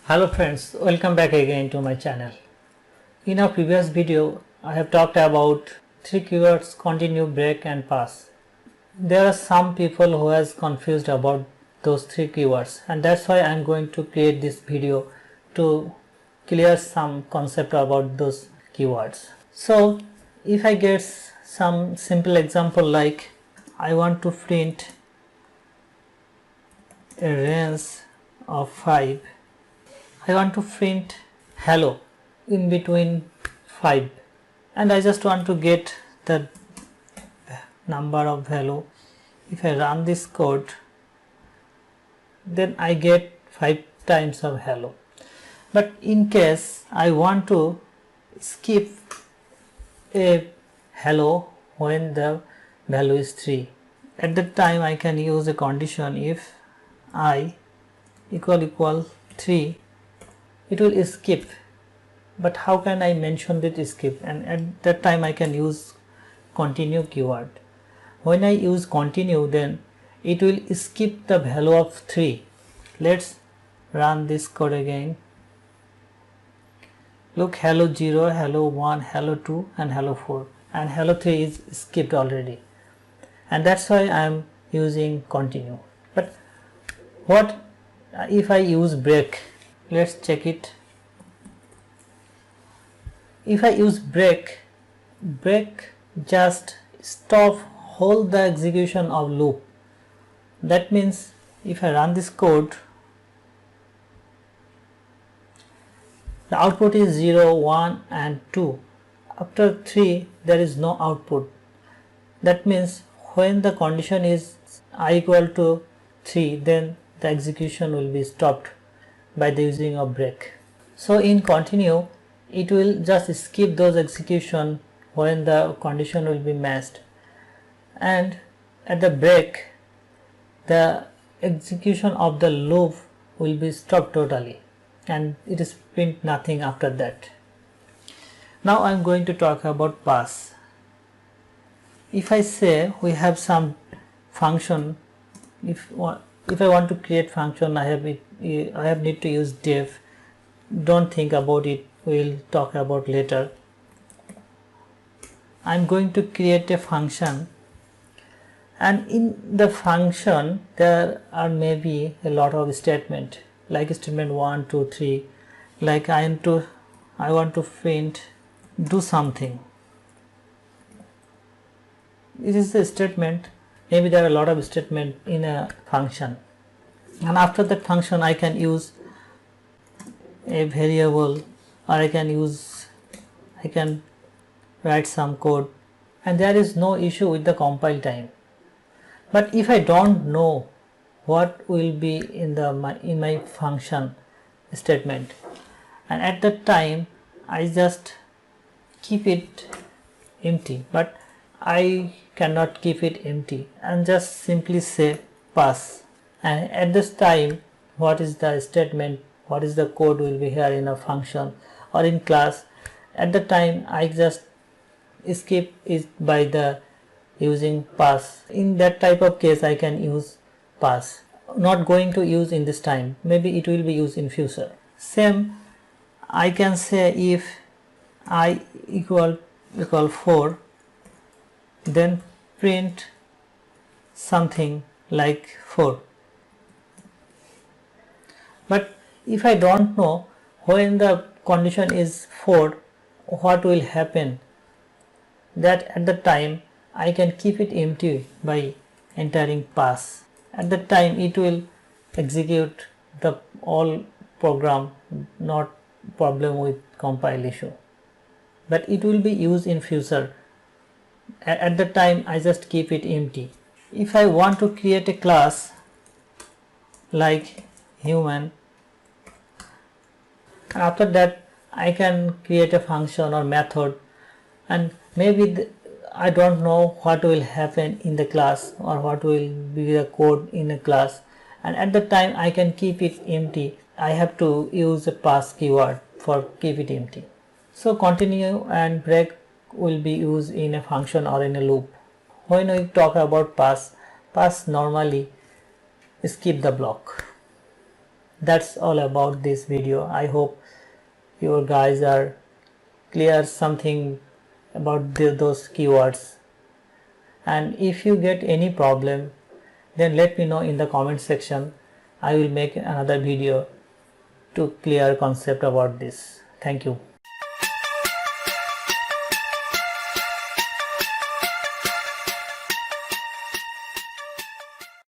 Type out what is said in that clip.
Hello friends, welcome back again to my channel. In our previous video, I have talked about three keywords: continue, break and pass. There are some people who has confused about those three keywords, and that's why I am going to create this video to clear some concept about those keywords. So if I get some simple example like I want to print a range of 5, I want to print hello in between 5, and I just want to get the number of hello. If I run this code, then I get 5 times of hello. But in case I want to skip a hello when the value is 3, at that time I can use a condition: if I equal 3, it will skip. But how can I mention that skip? And at that time I can use continue keyword. When I use continue, then it will skip the value of 3. Let's run this code again. Look, hello 0, hello 1, hello 2 and hello 4, and hello 3 is skipped already, and that's why I am using continue. But what if I use break? Let's check it. If I use break just stop, hold the execution of loop. That means if I run this code, the output is 0, 1 and 2. After 3 there is no output. That means when the condition is I equal to 3, then the execution will be stopped by the using of break. So in continue, it will just skip those execution when the condition will be matched, and at the break the execution of the loop will be stopped totally, and it is print nothing after that. Now I am going to talk about pass. If I say we have some function, if I want to create function, I have need to use def. Don't think about it, we'll talk about later. I'm going to create a function, and in the function there are maybe a lot of statement, like statement 1, 2, 3. Like I want to print do something. It is a statement. Maybe there are a lot of statement in a function, and after that function I can use a variable, or I can write some code, and there is no issue with the compile time. But if I don't know what will be in my function statement, and at that time I just keep it empty, but I cannot keep it empty, and just simply say pass, and at this time what is the statement, what is the code will be here in a function or in class. At the time I just skip it by the using pass. In that type of case I can use pass. Not going to use in this time, maybe it will be used in future. Same, I can say if I equal 4, then print something like 4. But if I don't know when the condition is 4 what will happen, that at the time I can keep it empty by entering pass. At that time it will execute the all program, not problem with compile issue, but it will be used in future. At the time I just keep it empty. If I want to create a class like human, and after that I can create a function or method, and maybe I don't know what will happen in the class or what will be the code in a class, and at the time I can keep it empty. I have to use a pass keyword for keep it empty. So continue and break will be used in a function or in a loop. When we talk about pass normally skip the block. That's all about this video. I hope you guys are clear something about those keywords, and if you get any problem then let me know in the comment section. I will make another video to clear concept about this. Thank you.